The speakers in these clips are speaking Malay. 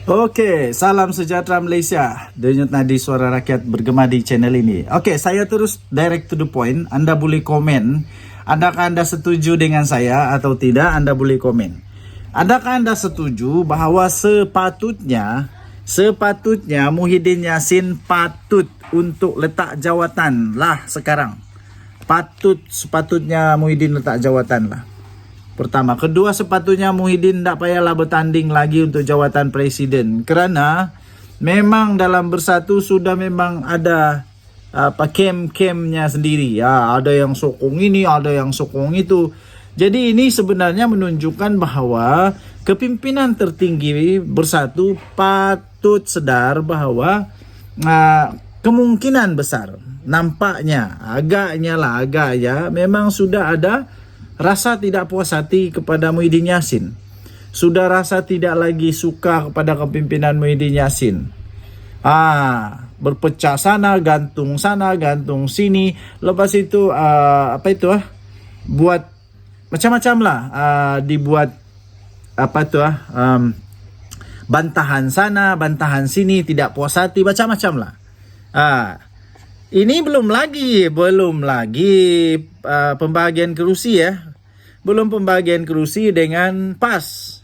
Oke, salam sejahtera Malaysia. Denyut nadi suara rakyat bergema di channel ini. Oke, saya terus direct to the point. Anda boleh komen. Adakah Anda setuju dengan saya atau tidak? Anda boleh komen. Adakah Anda setuju bahawa sepatutnya Muhyiddin Yassin patut untuk letak jawatan lah sekarang? Sepatutnya Muhyiddin letak jawatan lah. Pertama. Kedua, sepatutnya Muhyiddin tak payahlah bertanding lagi untuk jawatan presiden. Kerana memang dalam Bersatu sudah memang ada kem-kemnya sendiri. Ada yang sokong ini, ada yang sokong itu. Jadi ini sebenarnya menunjukkan bahawa kepimpinan tertinggi Bersatu patut sedar bahawa kemungkinan besar, nampaknya, agaknya memang sudah ada rasa tidak puas hati kepada Muhyiddin Yassin. Sudah rasa tidak lagi suka kepada kepimpinan Muhyiddin Yassin. Berpecah sana, gantung sini. Lepas itu buat macam-macam lah. Dibuat bantahan sana, bantahan sini, tidak puas hati, macam-macam lah. Ini belum lagi pembahagian kerusi ya. Belum pembagian kerusi dengan PAS.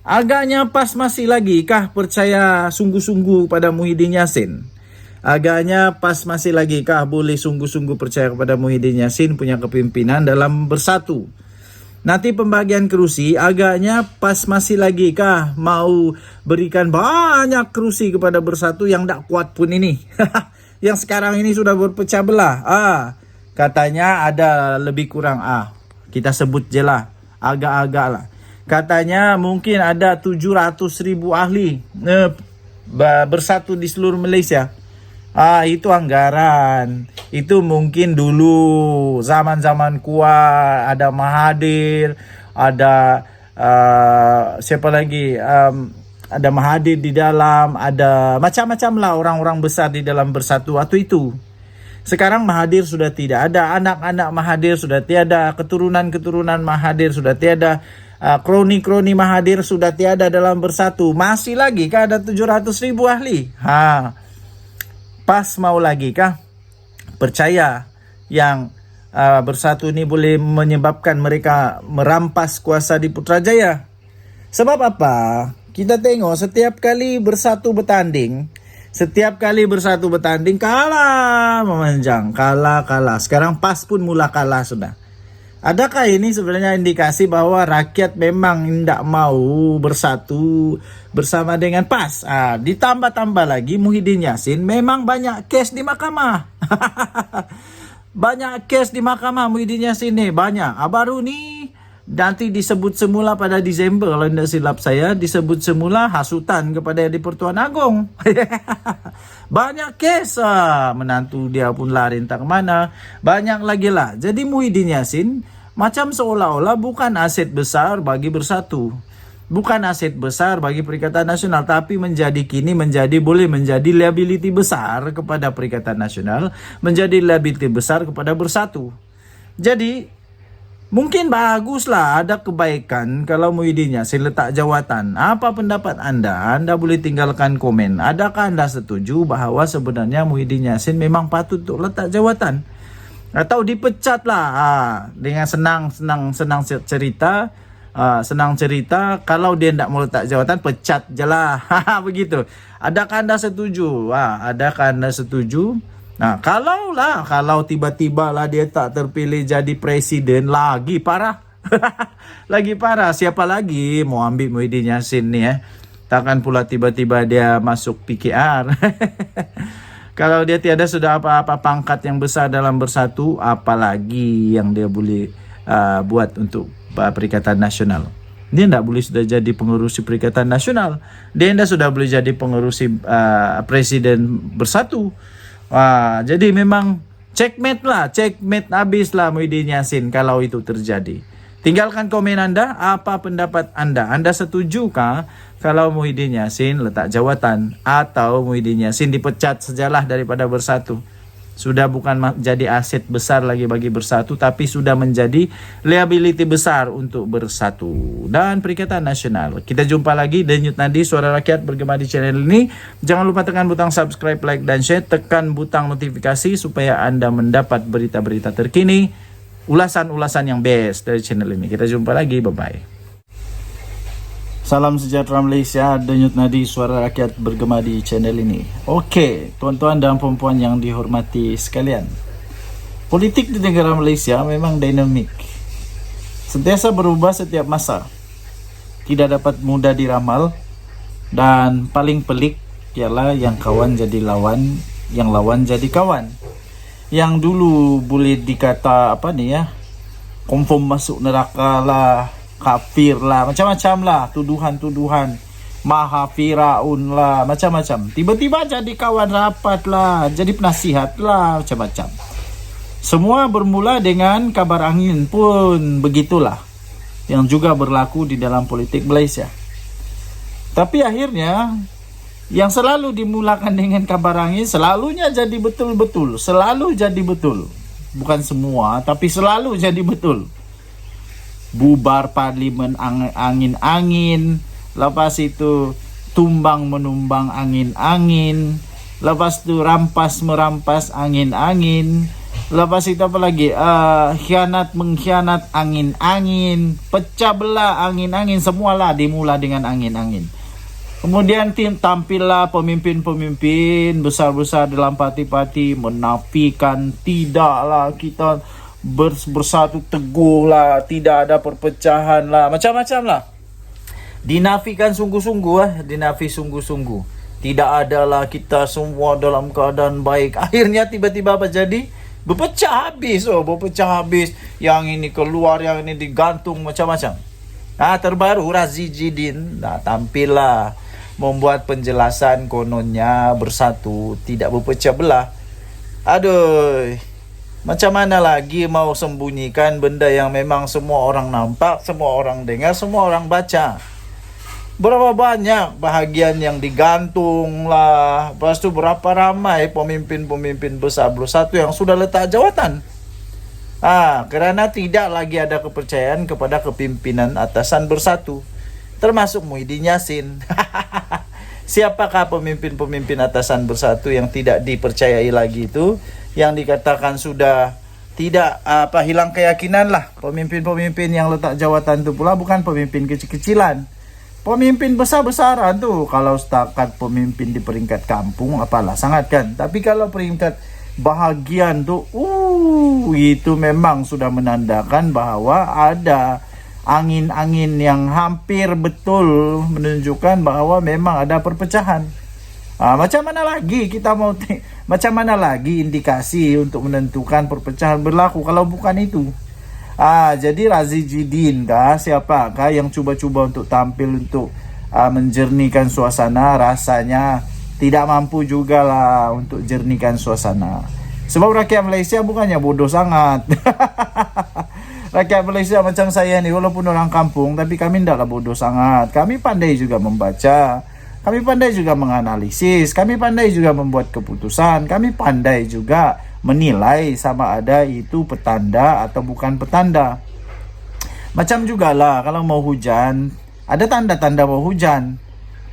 Agaknya PAS masih lagi kah percaya sungguh-sungguh pada Muhyiddin Yassin? Agaknya PAS masih lagi kah boleh sungguh-sungguh percaya kepada Muhyiddin Yassin punya kepimpinan dalam Bersatu? Nanti pembagian kerusi, agaknya PAS masih lagi kah mau berikan banyak kerusi kepada Bersatu yang tak kuat pun ini? Yang sekarang ini sudah berpecah belah. Katanya ada lebih kurang kita sebut je lah, agak-agak lah. Katanya mungkin ada 700,000 ahli Bersatu di seluruh Malaysia. Itu anggaran. Itu mungkin dulu zaman-zaman kuat ada Mahathir, ada siapa lagi? Ada Mahathir di dalam, ada macam-macam lah orang-orang besar di dalam Bersatu waktu itu. Sekarang Mahathir sudah tidak ada, anak-anak Mahathir sudah tiada, keturunan-keturunan Mahathir sudah tiada, kroni-kroni Mahathir sudah tiada dalam Bersatu. Masih lagi kah ada 700,000 ahli? PAS mau lagi kah percaya yang Bersatu ini boleh menyebabkan mereka merampas kuasa di Putrajaya? Sebab apa? Kita tengok setiap kali Bersatu bertanding, kalah memanjang, kalah. Sekarang PAS pun mula kalah sudah. Adakah ini sebenarnya indikasi bahawa rakyat memang tidak mau bersatu bersama dengan PAS? Ditambah-tambah lagi Muhyiddin Yassin memang banyak kes di mahkamah. Banyak kes di mahkamah Muhyiddin Yassin ni, banyak. Baru ni nanti disebut semula pada Disember, kalau tidak silap saya, disebut semula hasutan kepada di-Pertuan Agong. Banyak kes, menantu dia pun lari entah ke mana. Banyak lagi lah. Jadi Muhyiddin Yassin macam seolah-olah bukan aset besar bagi Bersatu. Bukan aset besar bagi Perikatan Nasional, tapi boleh menjadi liability besar kepada Perikatan Nasional, menjadi liability besar kepada Bersatu. Jadi mungkin baguslah ada kebaikan kalau Muhyiddin Yassin letak jawatan. Apa pendapat anda? Anda boleh tinggalkan komen. Adakah anda setuju bahawa sebenarnya Muhyiddin Yassin memang patut untuk letak jawatan? Atau dipecatlah dengan senang cerita. Senang cerita, kalau dia tidak mau letak jawatan, pecat je lah. Begitu. Adakah anda setuju? Adakah anda setuju? Kalau tiba-tiba lah dia tak terpilih jadi presiden, lagi parah. Lagi parah. Siapa lagi mau ambil Muhyiddin Yassin ni Takkan pula tiba-tiba dia masuk PKR. Kalau dia tiada sudah apa-apa pangkat yang besar dalam Bersatu, apalagi yang dia boleh buat untuk Perikatan Nasional. Dia tidak boleh sudah jadi pengerusi Perikatan Nasional. Dia tidak sudah boleh jadi pengerusi presiden Bersatu. Jadi memang checkmate habis lah Muhyiddin Yassin kalau itu terjadi. Tinggalkan komen anda, apa pendapat anda? Anda setujukah kalau Muhyiddin Yassin letak jawatan atau Muhyiddin Yassin dipecat sejalah daripada Bersatu? Sudah bukan jadi aset besar lagi bagi Bersatu, tapi sudah menjadi liability besar untuk Bersatu dan Perikatan Nasional. Kita jumpa lagi Denyut Nadi, Suara Rakyat bergema di channel ini. Jangan lupa tekan butang subscribe, like, dan share. Tekan butang notifikasi supaya Anda mendapat berita-berita terkini, ulasan-ulasan yang best dari channel ini. Kita jumpa lagi, bye-bye. Salam sejahtera Malaysia, Denyut Nadi, Suara Rakyat bergema di channel ini. Oke, tuan-tuan dan puan-puan yang dihormati sekalian. Politik di negara Malaysia memang dinamik. Sentiasa berubah setiap masa. Tidak dapat mudah diramal. Dan paling pelik ialah yang kawan jadi lawan, yang lawan jadi kawan. Yang dulu boleh dikata confirm masuk neraka lah, kafir lah, macam-macam lah, tuduhan-tuduhan, maha firaun lah, macam-macam. Tiba-tiba jadi kawan rapat lah, jadi penasihat lah, macam-macam. Semua bermula dengan kabar angin pun begitulah, yang juga berlaku di dalam politik Malaysia. Tapi akhirnya yang selalu dimulakan dengan kabar angin selalunya jadi betul-betul, selalu jadi betul. Bukan semua, tapi selalu jadi betul. Bubar parlimen angin-angin, lepas itu tumbang menumbang angin-angin, lepas itu rampas merampas angin-angin, lepas itu apa lagi, khianat mengkhianat angin-angin, pecah belah angin-angin, semualah dimula dengan angin-angin. Kemudian tampillah pemimpin-pemimpin besar-besar dalam parti-parti menafikan tidaklah kita bersatu teguh lah, tidak ada perpecahan lah, macam-macam lah. Dinafikan sungguh-sungguh, dinafi sungguh-sungguh. Tidak adalah kita semua dalam keadaan baik. Akhirnya tiba-tiba apa jadi? Berpecah habis, berpecah habis. Yang ini keluar, yang ini digantung, macam-macam. Terbaru Razi Jidin tampil lah, membuat penjelasan kononnya Bersatu tidak berpecah belah. Aduh, macam mana lagi mau sembunyikan benda yang memang semua orang nampak, semua orang dengar, semua orang baca. Berapa banyak bahagian yang digantung lah. Lepas tu berapa ramai pemimpin-pemimpin besar Bersatu yang sudah letak jawatan. Kerana tidak lagi ada kepercayaan kepada kepimpinan atasan Bersatu. Termasuk Muhyiddin Yassin. Siapakah pemimpin-pemimpin atasan Bersatu yang tidak dipercayai lagi itu? Yang dikatakan sudah tidak hilang keyakinan lah. Pemimpin-pemimpin yang letak jawatan itu pula bukan pemimpin kecil-kecilan, pemimpin besar-besaran tu. Kalau setakat pemimpin di peringkat kampung apalah sangat kan, tapi kalau peringkat bahagian tu itu memang sudah menandakan bahawa ada angin-angin yang hampir betul menunjukkan bahawa memang ada perpecahan. Macam mana lagi kita mau macam mana lagi indikasi untuk menentukan perpecahan berlaku kalau bukan itu? Jadi Razi Jidin siapakah yang cuba-cuba untuk tampil untuk menjernihkan suasana, rasanya tidak mampu jugalah untuk jernihkan suasana. Sebab rakyat Malaysia bukannya bodoh sangat. Rakyat Malaysia macam saya ni, walaupun orang kampung, tapi kami tidaklah bodoh sangat. Kami pandai juga membaca, kami pandai juga menganalisis, kami pandai juga membuat keputusan, kami pandai juga menilai sama ada itu petanda atau bukan petanda. Macam jugalah kalau mau hujan, ada tanda-tanda mau hujan.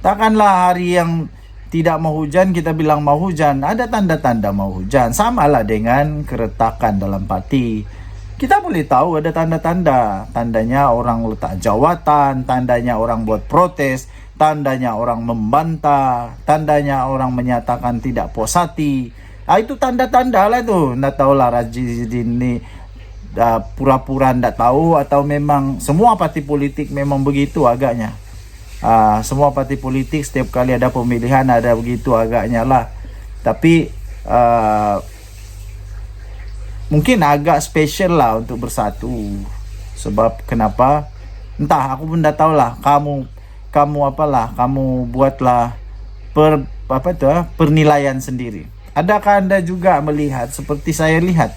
Takkanlah hari yang tidak mau hujan kita bilang mau hujan, ada tanda-tanda mau hujan. Samalah dengan keretakan dalam parti. Kita boleh tahu ada tanda-tanda. Tandanya orang letak jawatan, tandanya orang buat protes, tandanya orang membantah, tandanya orang menyatakan tidak puas hati. Itu tanda-tanda lah tu. Nggak tahulah Razi Jidin ni pura-pura nggak tahu atau memang semua parti politik memang begitu agaknya. Semua parti politik setiap kali ada pemilihan ada begitu agaknya lah. Tapi mungkin agak special lah untuk Bersatu. Sebab kenapa? Entah, aku pun dah tahu lah. Kamu apalah, kamu buatlah pernilaian sendiri. Adakah Anda juga melihat seperti saya lihat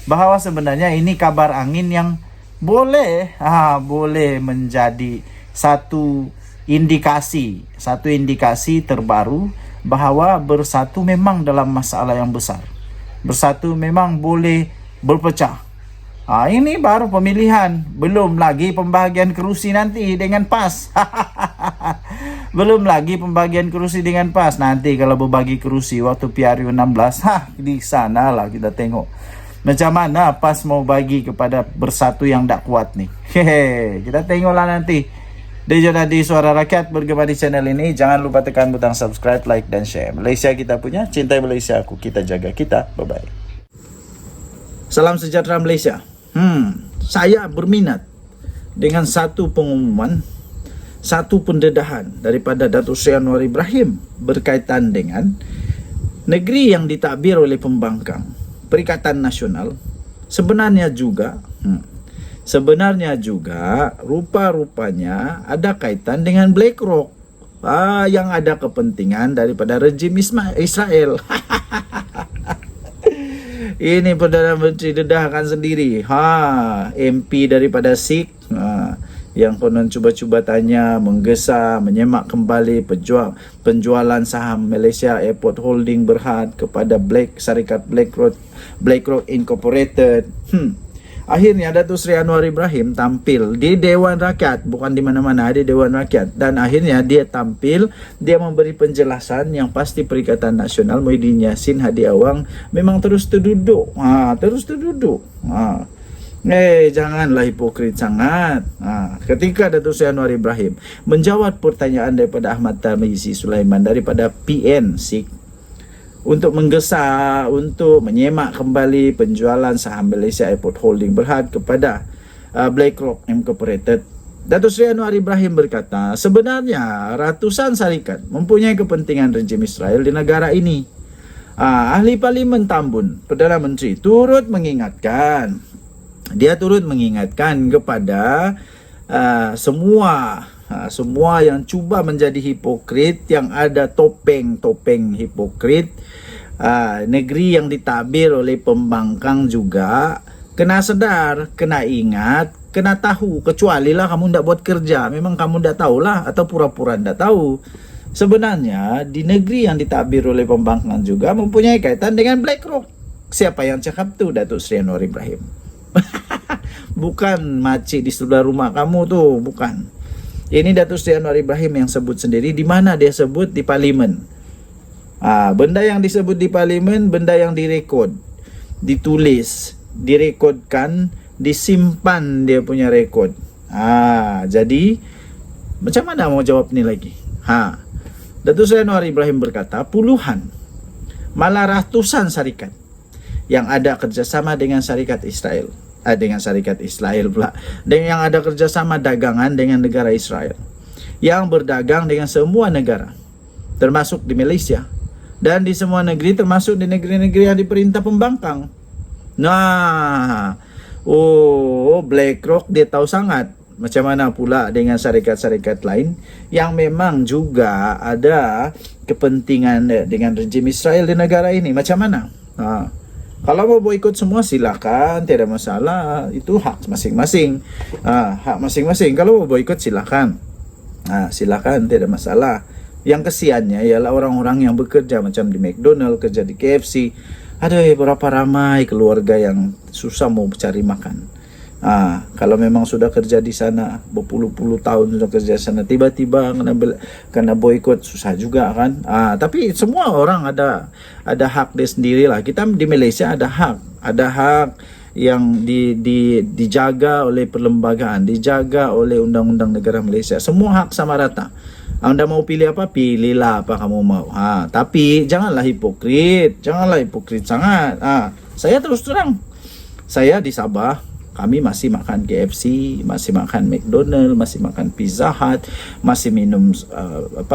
bahawa sebenarnya ini kabar angin yang boleh menjadi satu indikasi terbaru bahawa Bersatu memang dalam masalah yang besar. Bersatu memang boleh berpecah. Ini baru pemilihan. Belum lagi pembahagian kerusi nanti dengan PAS. Belum lagi pembagian kerusi dengan PAS. Nanti kalau berbagi kerusi waktu PRU 16, di sana lah kita tengok macam mana PAS mau bagi kepada Bersatu yang tak kuat nih. Kita tengoklah nanti. Dejo Dadi Suara Rakyat bergema di channel ini. Jangan lupa tekan butang subscribe, like, dan share. Malaysia kita punya, cintai Malaysia aku, kita jaga kita. Bye-bye. Salam sejahtera Malaysia. Saya berminat dengan satu pengumuman, satu pendedahan daripada Datuk Seri Anwar Ibrahim berkaitan dengan negeri yang ditakbir oleh pembangkang Perikatan Nasional. Sebenarnya juga rupa-rupanya ada kaitan dengan BlackRock, yang ada kepentingan daripada rejim Israel. Ini Perdana Menteri dedahkan sendiri. MP daripada SIK yang konon cuba-cuba tanya, menggesa, menyemak kembali penjualan saham Malaysia Airport Holding Berhad kepada syarikat BlackRock Incorporated. Akhirnya Datuk Seri Anwar Ibrahim tampil di Dewan Rakyat, bukan di mana-mana, di Dewan Rakyat, dan akhirnya dia tampil, dia memberi penjelasan yang pasti Perikatan Nasional Muhyiddin Yassin Hadi Awang memang terus terduduk. Janganlah hipokrit sangat. Ketika Datuk Seri Anwar Ibrahim menjawab pertanyaan daripada Ahmad Tarmizi Sulaiman daripada PN SIK untuk menggesa, untuk menyemak kembali penjualan saham Malaysia Airport Holding Berhad kepada BlackRock Incorporated, Datuk Seri Anwar Ibrahim berkata, sebenarnya ratusan syarikat mempunyai kepentingan rejim Israel di negara ini. Ahli Parlimen Tambun, Perdana Menteri, turut mengingatkan kepada semua yang cuba menjadi hipokrit, yang ada topeng hipokrit, negeri yang ditabir oleh pembangkang juga kena sedar, kena ingat, kena tahu. Kecuali lah kamu tidak buat kerja, memang kamu tidak tahulah, atau pura-pura tidak tahu. Sebenarnya di negeri yang ditabir oleh pembangkang juga mempunyai kaitan dengan BlackRock. Siapa yang cakap tu? Datuk Seri Anwar Ibrahim. Bukan makcik di sebelah rumah kamu tuh, bukan. Ini Datuk Seri Anwar Ibrahim yang sebut sendiri. Di mana dia sebut? Di Parlimen. Benda yang disebut di Parlimen, benda yang direkod, ditulis, direkodkan, disimpan dia punya rekod. Jadi macam mana mau jawab ni lagi? Datuk Seri Anwar Ibrahim berkata, puluhan, malah ratusan syarikat yang ada kerjasama dengan syarikat Israel, dengan syarikat Israel pula, dengan yang ada kerjasama dagangan dengan negara Israel, yang berdagang dengan semua negara, termasuk di Malaysia dan di semua negeri, termasuk di negeri-negeri yang diperintah pembangkang. BlackRock dia tahu sangat. Macam mana pula dengan syarikat-syarikat lain yang memang juga ada kepentingan dengan rejim Israel di negara ini. Macam mana? Kalau mau boikot semua silakan, tidak masalah. Itu hak masing-masing. Hak masing-masing. Kalau mau boikot silakan. Silakan, tidak masalah. Yang kesiannya ialah orang-orang yang bekerja macam di McDonald, kerja di KFC. Ada berapa ramai keluarga yang susah mau cari makan. Kalau memang sudah kerja di sana berpuluh-puluh tahun sudah kerja di sana, tiba-tiba kena boikot, susah juga kan. Tapi semua orang ada hak dia sendirilah. Kita di Malaysia ada hak yang dijaga oleh perlembagaan, dijaga oleh undang-undang negara Malaysia. Semua hak sama rata. Anda mau pilih apa, pilihlah apa kamu mau. Tapi janganlah hipokrit sangat. Saya terus terang, saya di Sabah, kami masih makan KFC, masih makan McDonald, masih makan Pizza Hut, masih minum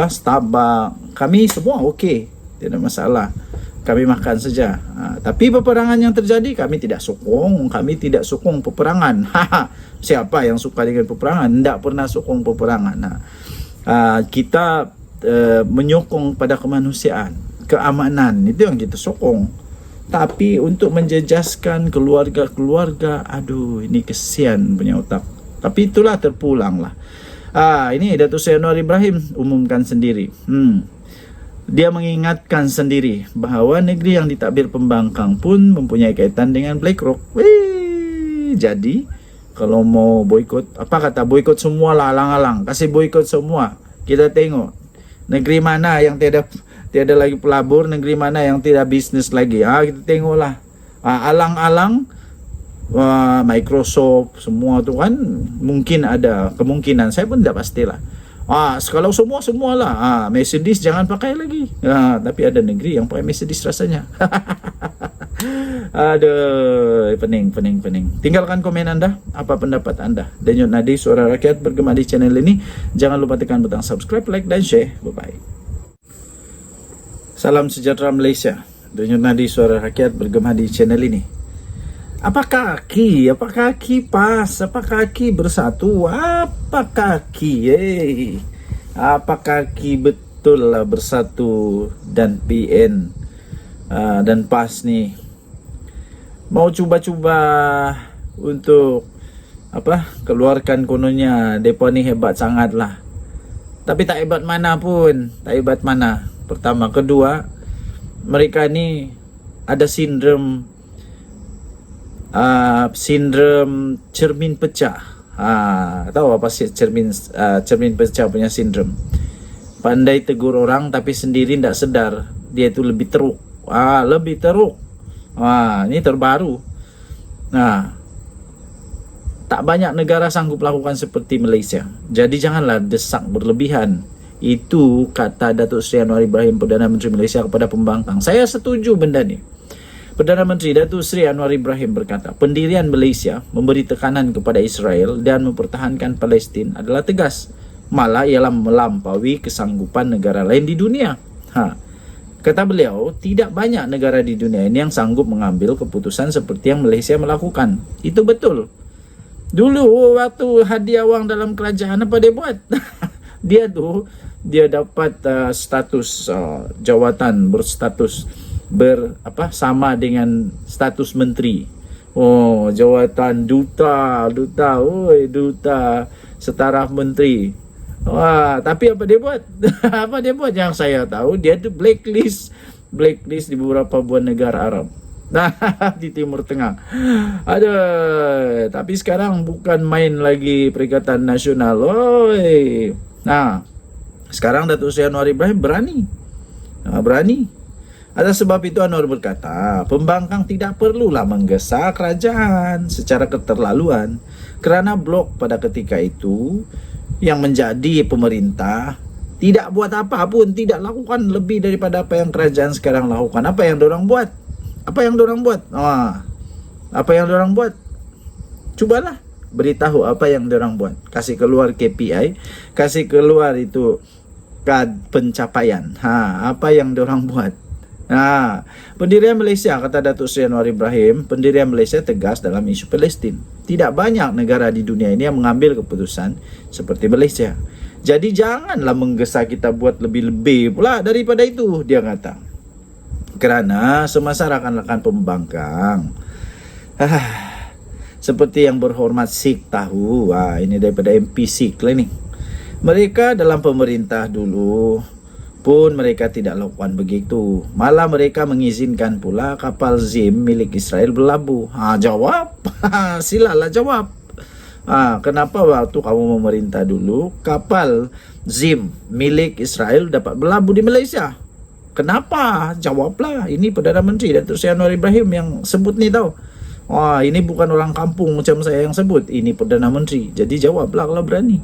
Starbucks. Kami semua okey, tidak masalah. Kami makan saja. Tapi peperangan yang terjadi kami tidak sokong. Kami tidak sokong peperangan. Siapa yang suka dengan peperangan? Tidak pernah sokong peperangan. Kita menyokong pada kemanusiaan, keamanan, itu yang kita sokong. Tapi untuk menjejaskan keluarga-keluarga, aduh, ini kesian punya otak. Tapi itulah terpulang lah. Ini Datuk Seri Anwar Ibrahim umumkan sendiri. Dia mengingatkan sendiri bahwa negeri yang ditakbir pembangkang pun mempunyai kaitan dengan BlackRock. Jadi kalau mau boikot, apa kata boikot semua lah, alang-alang, kasih boikot semua. Kita tengok negeri mana yang tiada lagi pelabur, negeri mana yang tidak bisnis lagi. Kita tengoklah. Alang-alang Microsoft semua tu kan mungkin ada kemungkinan, saya pun tidak pastilah. Kalau semua lah. Mercedes jangan pakai lagi. Tapi ada negeri yang pakai Mercedes rasanya. Aduh, pening. Tinggalkan komen Anda, apa pendapat Anda. Denyut Nadi Suara Rakyat bergema di channel ini. Jangan lupa tekan butang subscribe, like dan share. Bye-bye. Salam sejahtera Malaysia. Denyut Nadi Suara Rakyat bergema di channel ini. Apa kaki pas, apa kaki bersatu, apa kaki, apa kaki betul lah bersatu dan PN dan PAS nih mau coba-coba untuk keluarkan kononnya depa ni hebat sangat lah, tapi tak hebat mana pun, tak hebat mana. Pertama, kedua, mereka ni ada sindrom cermin pecah. Tahu apa sih cermin pecah punya sindrom? Pandai tegur orang tapi sendiri tidak sadar dia itu lebih teruk. Ini terbaru. Tak banyak negara sanggup lakukan seperti Malaysia. Jadi janganlah desak berlebihan. Itu kata Datuk Seri Anwar Ibrahim, Perdana Menteri Malaysia, kepada pembangkang. Saya setuju benda ni. Perdana Menteri Datuk Seri Anwar Ibrahim berkata, pendirian Malaysia memberi tekanan kepada Israel dan mempertahankan Palestin adalah tegas. Malah ialah melampaui kesanggupan negara lain di dunia. Kata beliau, tidak banyak negara di dunia ini yang sanggup mengambil keputusan seperti yang Malaysia melakukan. Itu betul. Dulu waktu hadiah wang dalam kerajaan, apa dia buat? Dia dapat status jawatan berstatus sama dengan status menteri. Jawatan duta setara menteri. Tapi apa dia buat? Yang saya tahu, dia tu blacklist di beberapa buah negara Arab. Di Timur Tengah. Tapi sekarang bukan main lagi Perikatan Nasional. Sekarang Datuk Seri Anwar Ibrahim berani. Atas sebab itu Anwar berkata, pembangkang tidak perlulah menggesa kerajaan secara keterlaluan, kerana blok pada ketika itu yang menjadi pemerintah tidak buat apa pun, tidak lakukan lebih daripada apa yang kerajaan sekarang lakukan. Apa yang dorang buat? Cubalah beritahu apa yang dorang buat. Kasih keluar KPI, kasih keluar itu kad pencapaian. Apa yang dorang buat? Pendirian Malaysia, kata Datuk Seri Anwar Ibrahim, pendirian Malaysia tegas dalam isu Palestin. Tidak banyak negara di dunia ini yang mengambil keputusan seperti Malaysia. Jadi janganlah menggesa kita buat lebih-lebih pula daripada itu, dia kata. Kerana semasa rakan-rakan pembangkang, seperti yang berhormat Sikh tahu, ini daripada MP Sikh lah ni. Mereka dalam pemerintah dulu pun mereka tidak lakukan begitu. Malah mereka mengizinkan pula kapal ZIM milik Israel berlabuh. Jawab. Silalah jawab. Kenapa waktu kamu memerintah dulu kapal ZIM milik Israel dapat berlabuh di Malaysia? Kenapa? Jawablah. Ini Perdana Menteri Datuk Seri Anwar Ibrahim yang sebut ni tau. Ini bukan orang kampung macam saya yang sebut. Ini Perdana Menteri. Jadi jawablah kalau berani.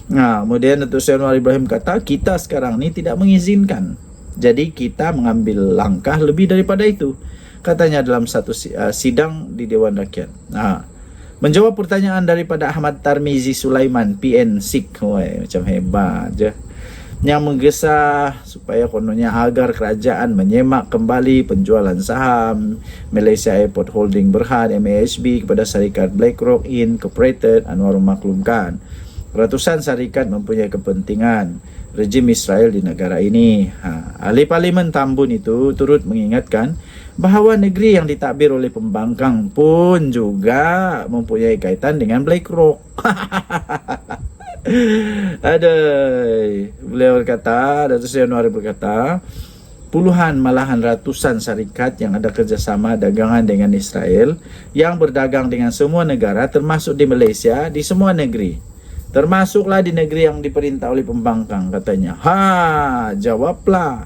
Kemudian Datuk Seri Anwar Ibrahim kata, kita sekarang ni tidak mengizinkan. Jadi kita mengambil langkah lebih daripada itu. Katanya dalam satu sidang di Dewan Rakyat. Menjawab pertanyaan daripada Ahmad Tarmizi Sulaiman, PN Sikh. Macam hebat je. Yang menggesa supaya kononnya agar kerajaan menyemak kembali penjualan saham Malaysia Airport Holding Berhad MAHB kepada syarikat BlackRock Incorporated. Anwar memaklumkan ratusan syarikat mempunyai kepentingan rejim Israel di negara ini. Ahli Parlimen Tambun itu turut mengingatkan bahawa negeri yang ditakbir oleh pembangkang pun juga mempunyai kaitan dengan BlackRock. Aduh, beliau berkata, Datuk Seri Anwar berkata, puluhan malahan ratusan syarikat yang ada kerjasama dagangan dengan Israel yang berdagang dengan semua negara termasuk di Malaysia, di semua negeri. Termasuklah di negeri yang diperintah oleh pembangkang katanya. Jawablah.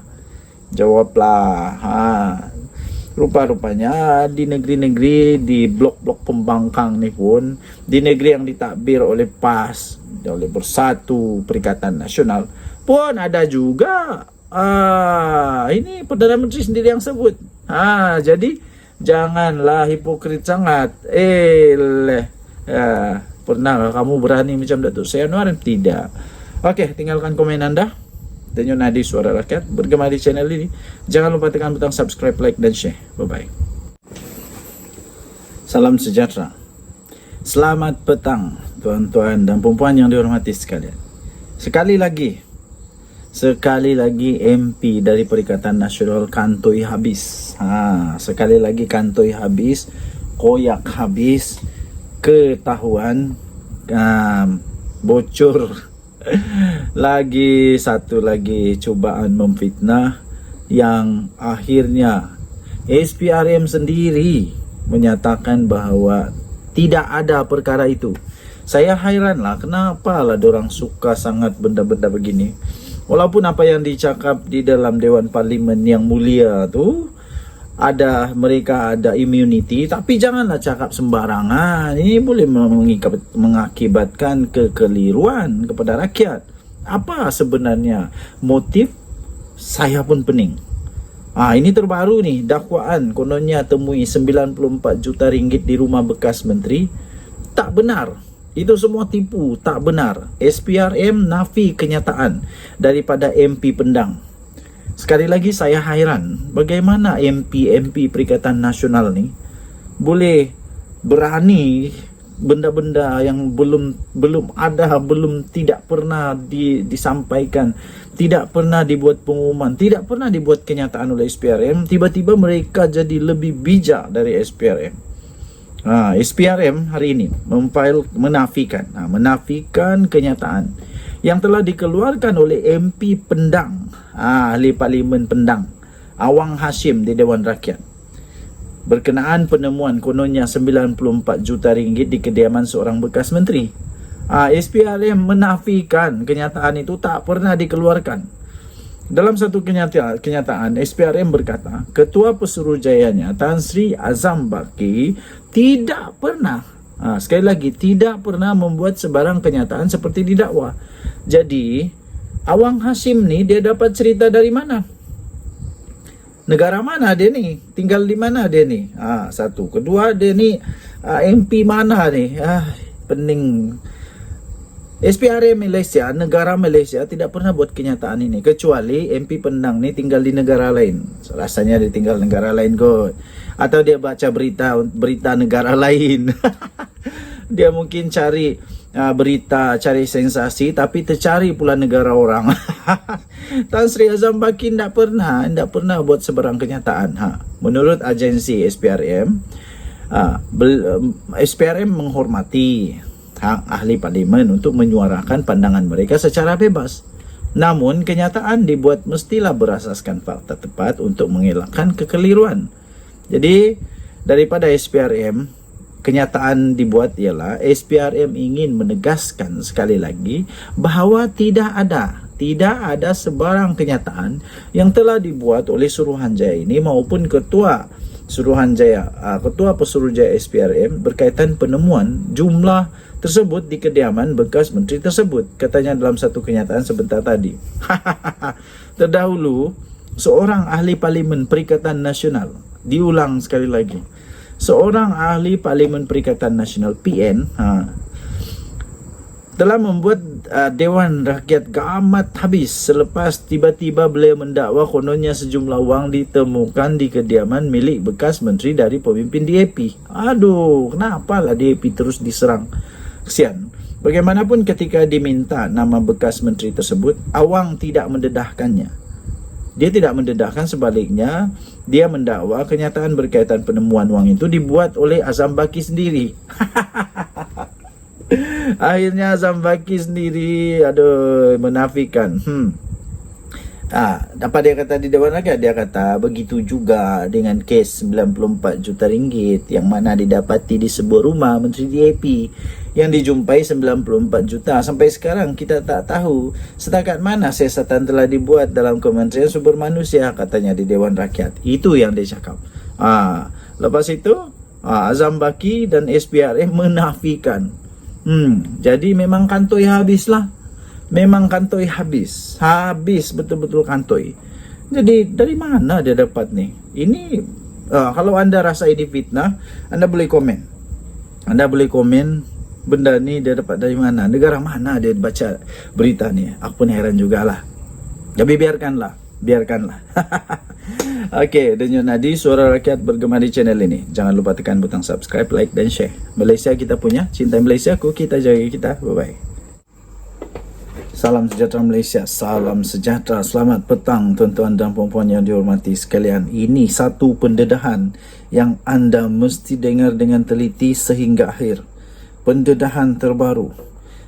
Rupa-rupanya di negeri-negeri di blok-blok pembangkang ni pun, di negeri yang ditakbir oleh PAS, oleh Bersatu Perikatan Nasional pun ada juga. Ini Perdana Menteri sendiri yang sebut. Jadi janganlah hipokrit sangat. Pernah kamu berani macam Datuk Seri Anwar? Tidak. Oke, tinggalkan komen anda. Denyut Nadi Suara Rakyat, bergema di channel ini. Jangan lupa tekan butang subscribe, like, dan share. Bye-bye. Salam sejahtera. Selamat petang, tuan-tuan dan puan-puan yang dihormati sekalian. Sekali lagi MP dari Perikatan Nasional kantoi habis. Sekali lagi kantoi habis, koyak habis, ketahuan, bocor. Satu lagi cubaan memfitnah yang akhirnya SPRM sendiri menyatakan bahawa tidak ada perkara itu. Saya hairanlah kenapa lah dorang suka sangat benda-benda begini. Walaupun apa yang dicakap di dalam Dewan Parlimen yang mulia tu, mereka ada immunity, tapi janganlah cakap sembarangan. Ini boleh mengakibatkan kekeliruan kepada rakyat. Apa sebenarnya motif? Saya pun pening. Ini terbaru nih, dakwaan kononnya temui 94 juta ringgit di rumah bekas menteri. Tak benar. Itu semua tipu, tak benar. SPRM nafi kenyataan daripada MP Pendang. Sekali lagi saya hairan bagaimana MP Perikatan Nasional ni boleh berani benda-benda yang belum tidak pernah disampaikan, tidak pernah dibuat pengumuman, tidak pernah dibuat kenyataan oleh SPRM. Tiba-tiba mereka jadi lebih bijak dari SPRM. SPRM hari ini menafikan kenyataan yang telah dikeluarkan oleh MP Pendang, ahli Parlimen Pendang, Awang Hashim di Dewan Rakyat, berkenaan penemuan kononnya 94 juta ringgit di kediaman seorang bekas menteri. SPRM menafikan kenyataan itu tak pernah dikeluarkan. Dalam satu kenyataan, SPRM berkata, Ketua Pesuruhjayanya Tan Sri Azam Baki tidak pernah, sekali lagi, tidak pernah membuat sebarang kenyataan seperti didakwa. Jadi, Awang Hashim ni dia dapat cerita dari mana? Negara mana dia ni? Tinggal di mana dia ni? Satu. Kedua, dia ni MP mana ni? Pening. SPRM Malaysia, negara Malaysia tidak pernah buat kenyataan ini, kecuali MP Pendang ni tinggal di negara lain. Rasanya dia tinggal negara lain kot. Atau dia baca berita negara lain. Dia mungkin cari berita, cari sensasi, tapi tercari pula negara orang. Tan Sri Azam Baki tidak pernah buat sebarang kenyataan. Menurut agensi SPRM, SPRM menghormati hak ahli parlimen untuk menyuarakan pandangan mereka secara bebas. Namun kenyataan dibuat mestilah berasaskan fakta tepat untuk mengelakkan kekeliruan. Jadi daripada SPRM, kenyataan dibuat ialah SPRM ingin menegaskan sekali lagi bahawa tidak ada sebarang kenyataan yang telah dibuat oleh Suruhanjaya ini maupun Ketua Pesuruhjaya SPRM berkaitan penemuan jumlah tersebut di kediaman bekas menteri tersebut, katanya dalam satu kenyataan sebentar tadi. Terdahulu, seorang ahli Parlimen Perikatan Nasional, diulang sekali lagi, seorang ahli Parlimen Perikatan Nasional PN telah membuat Dewan Rakyat gamat habis selepas tiba-tiba beliau mendakwa kononnya sejumlah wang ditemukan di kediaman milik bekas menteri dari pemimpin DAP. Kenapalah DAP terus diserang? Kesian. Bagaimanapun ketika diminta nama bekas menteri tersebut, Awang tidak mendedahkannya. Dia tidak mendedahkan, sebaliknya dia mendakwa kenyataan berkaitan penemuan wang itu dibuat oleh Azam Baki sendiri. Akhirnya Azam Baki sendiri aduh menafikan. Apa dia kata di Dewan Rakyat? Dia kata begitu juga dengan kes 94 juta ringgit yang mana didapati di sebuah rumah Menteri DAP yang dijumpai 94 juta. Sampai sekarang kita tak tahu setakat mana siasatan telah dibuat dalam Kementerian Sumber Manusia, katanya di Dewan Rakyat. Itu yang dia cakap. Lepas itu Azam Baki dan SPRM menafikan. Jadi memang kantoi habislah. Memang kantoi habis betul-betul kantoi. Jadi dari mana dia dapat nih? Ini kalau anda rasa ini fitnah, anda boleh komen. Benda ni dia dapat dari mana? Negara mana dia baca berita ni? Aku pun heran jugalah. Tapi biarkanlah. Okey, Denyut Nadi, suara rakyat bergema di channel ini. Jangan lupa tekan butang subscribe, like dan share. Malaysia kita punya, cinta Malaysia ku, kita jaga kita. Bye-bye. Salam sejahtera Malaysia, salam sejahtera. Selamat petang tuan-tuan dan puan-puan yang dihormati sekalian. Ini satu pendedahan yang anda mesti dengar dengan teliti sehingga akhir. Pendedahan terbaru.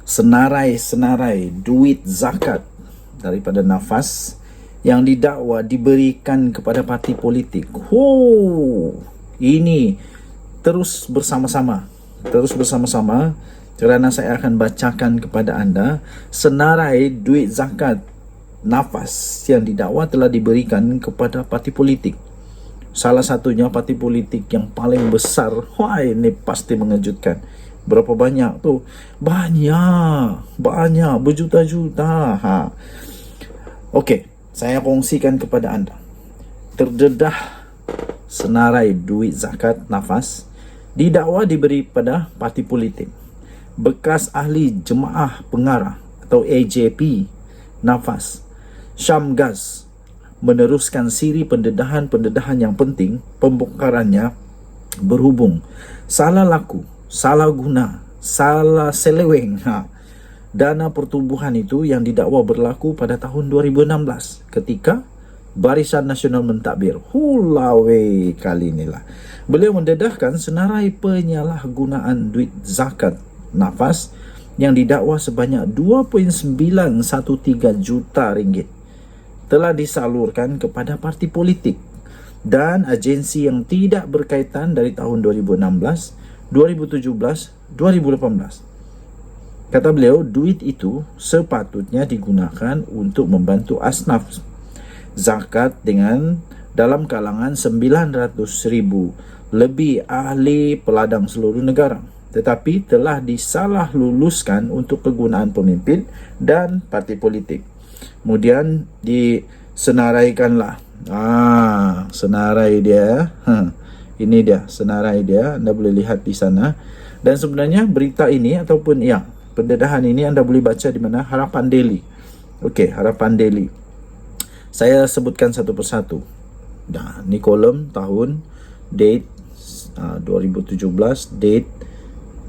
Senarai-senarai duit zakat daripada nafas yang didakwa diberikan kepada parti politik. Ini terus bersama-sama kerana saya akan bacakan kepada anda senarai duit zakat nafas yang didakwa telah diberikan kepada parti politik. Salah satunya parti politik yang paling besar. Wah, ini pasti mengejutkan. Berapa banyak tu? Banyak, berjuta-juta. Okey, saya kongsikan kepada anda. Terdedah senarai duit zakat nafas didakwa diberi pada parti politik. Bekas ahli Jemaah Pengarah atau AJP nafas Syamgaz meneruskan siri pendedahan yang penting. Pembongkarannya berhubung salah laku, salah guna, salah seleweng dana pertubuhan itu yang didakwa berlaku pada tahun 2016 ketika Barisan Nasional mentadbir. Kali inilah beliau mendedahkan senarai penyalahgunaan duit zakat nafas yang didakwa sebanyak 2.913 juta ringgit telah disalurkan kepada parti politik dan agensi yang tidak berkaitan dari tahun 2016, 2017, 2018. Kata beliau, duit itu sepatutnya digunakan untuk membantu asnaf zakat dengan dalam kalangan 900,000 lebih ahli peladang seluruh negara, tetapi telah disalah luluskan untuk kegunaan pemimpin dan parti politik. Kemudian disenaraikanlah. Senarai dia. Ini dia senarai dia. Anda boleh lihat di sana. Dan sebenarnya berita ini ataupun pendedahan ini anda boleh baca di mana? Harapan Daily. Okey, Harapan Daily. Saya sebutkan satu persatu. Ni kolom tahun, date 2017, date,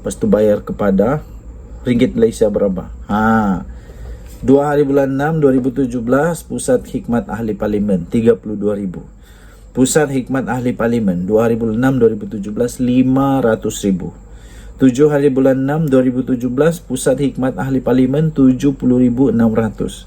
lepas tu bayar kepada ringgit Malaysia berapa. 2 hari bulan 6 2017, Pusat Hikmat Ahli Parlimen 32,000. Pusat Hikmat Ahli Parlimen 2 hari bulan 6 2017 500,000. 7 hari bulan 6 2017, Pusat Hikmat Ahli Parlimen 70,600.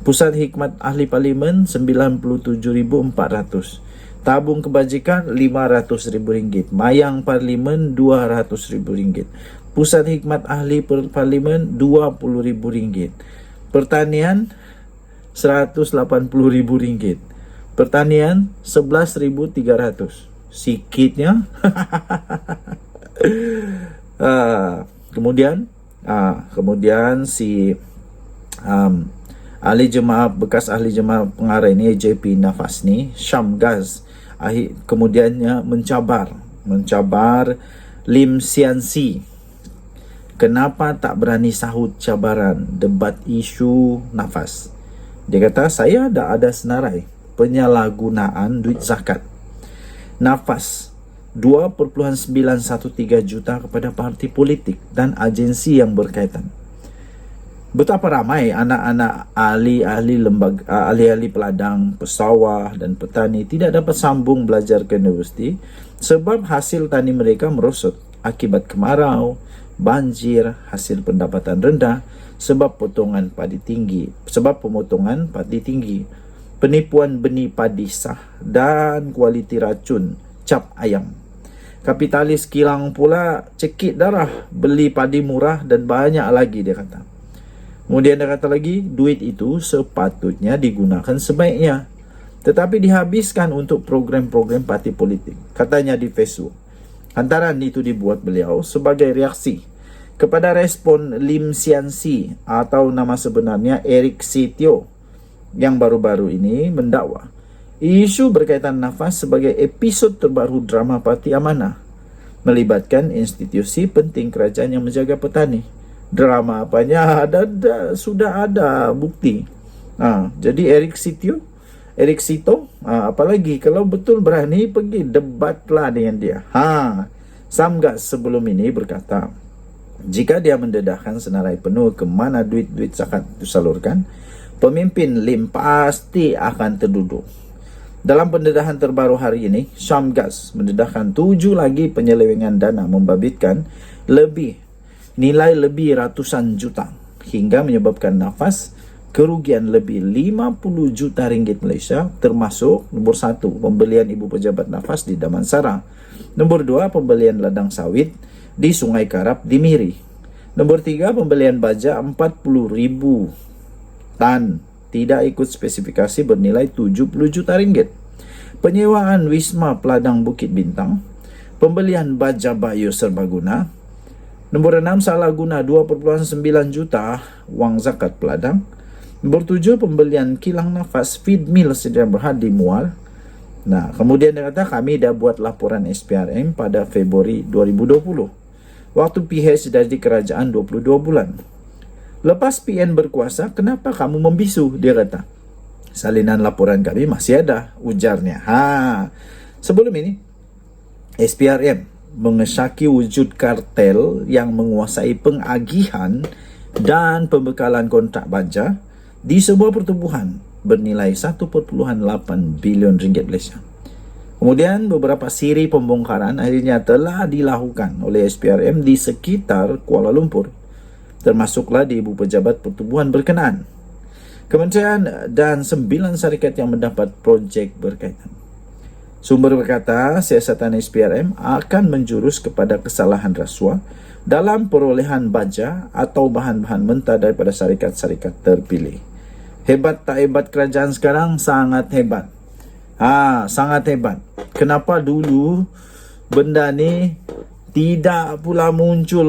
Pusat Hikmat Ahli Parlimen 97,400. Tabung kebajikan RM500,000. Mayang Parlimen RM200,000. Pusat Hikmat Ahli Parlimen RM20,000. Pertanian RM180,000. Pertanian RM11,300. Sikitnya. Kemudian si ahli jemaah, bekas ahli jemaah pengarah ini, AJP nafas ni, Syamgaz, kemudiannya mencabar Lim Sian Si. Kenapa tak berani sahut cabaran debat isu nafas? Dia kata, saya dah ada senarai penyalahgunaan duit zakat nafas 2.913 juta kepada parti politik dan agensi yang berkaitan. Betapa ramai anak-anak ahli-ahli lembaga, ahli-ahli peladang, pesawah dan petani tidak dapat sambung belajar ke universiti sebab hasil tani mereka merosot akibat kemarau, banjir, hasil pendapatan rendah sebab pemotongan padi tinggi, penipuan benih padi sah dan kualiti racun cap ayam. Kapitalis kilang pula cekik darah, beli padi murah dan banyak lagi, dia kata. Kemudian dia kata lagi, duit itu sepatutnya digunakan sebaiknya, tetapi dihabiskan untuk program-program parti politik, katanya di Facebook. Hantaran itu dibuat beliau sebagai reaksi kepada respon Lim Sian Si atau nama sebenarnya Eric Sitio yang baru-baru ini mendakwa isu berkaitan nafas sebagai episod terbaru drama Parti Amanah melibatkan institusi penting kerajaan yang menjaga petani. Drama apanya sudah ada bukti. Jadi Eric Sito, apalagi kalau betul berani pergi debatlah dengan dia. Samgas sebelum ini berkata, jika dia mendedahkan senarai penuh ke mana duit-duit zakat disalurkan, pemimpin Lim pasti akan terduduk. Dalam pendedahan terbaru hari ini, Syamgas mendedahkan 7 lagi penyelewengan dana membabitkan nilai lebih ratusan juta hingga menyebabkan nafas kerugian lebih 50 juta ringgit Malaysia, termasuk nombor 1 pembelian ibu pejabat nafas di Damansara, nombor 2 pembelian ladang sawit di Sungai Karap di Miri, nombor 3 pembelian baja 40,000 tan tidak ikut spesifikasi bernilai 70 juta ringgit, penyewaan Wisma Peladang Bukit Bintang, pembelian baja Bayu Serbaguna, nombor 6 salah guna 2.9 juta wang zakat Peladang, nombor 7 pembelian kilang nafas feed mill Sdn Bhd di Muar. Kemudian dia kata, kami dah buat laporan SPRM pada Februari 2020. Waktu PH sudah di kerajaan 22 bulan. Lepas PN berkuasa, kenapa kamu membisu? Dia kata. Salinan laporan kami masih ada, ujarnya. Sebelum ini, SPRM mengesyaki wujud kartel yang menguasai pengagihan dan pembekalan kontrak baja di sebuah pertubuhan bernilai 1.8 bilion ringgit Malaysia. Kemudian beberapa siri pembongkaran akhirnya telah dilakukan oleh SPRM di sekitar Kuala Lumpur, termasuklah di ibu pejabat pertubuhan berkenaan, kementerian dan 9 syarikat yang mendapat projek berkaitan. Sumber berkata, siasatan SPRM akan menjurus kepada kesalahan rasuah dalam perolehan baja atau bahan-bahan mentah daripada syarikat-syarikat terpilih. Hebat tak hebat kerajaan sekarang? Sangat hebat. Sangat hebat. Kenapa dulu benda ni tidak pula muncul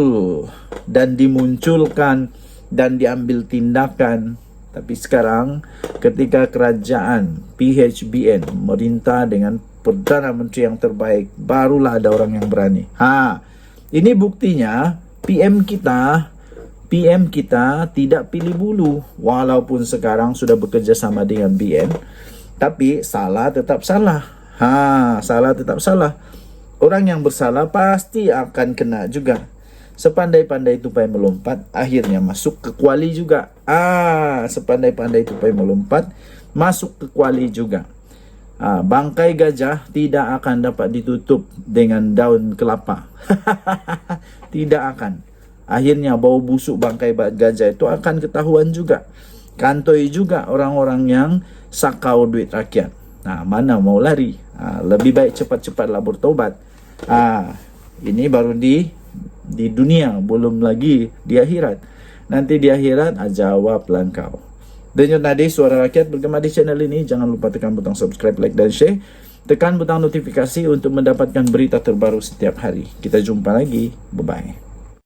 dan dimunculkan dan diambil tindakan? Tapi sekarang ketika kerajaan PHBN merintah dengan Perdana Menteri yang terbaik, barulah ada orang yang berani. Ini buktinya PM kita tidak pilih bulu. Walaupun sekarang sudah bekerja sama dengan BN, tapi salah tetap salah. Salah tetap salah. Orang yang bersalah pasti akan kena juga. Sepandai-pandai tupai melompat, akhirnya masuk ke kuali juga. Sepandai-pandai tupai melompat, masuk ke kuali juga. Bangkai gajah tidak akan dapat ditutup dengan daun kelapa. Tidak akan. Akhirnya bau busuk bangkai gajah itu akan ketahuan juga. Kantoi juga orang-orang yang sakau duit rakyat. Mana mau lari? Lebih baik cepat-cepatlah bertobat. Ini baru di dunia, belum lagi di akhirat. Nanti di akhirat, jawablah engkau. Denyut Nadi Suara Rakyat bergema di channel ini. Jangan lupa tekan butang subscribe, like dan share. Tekan butang notifikasi untuk mendapatkan berita terbaru setiap hari. Kita jumpa lagi. Bye-bye.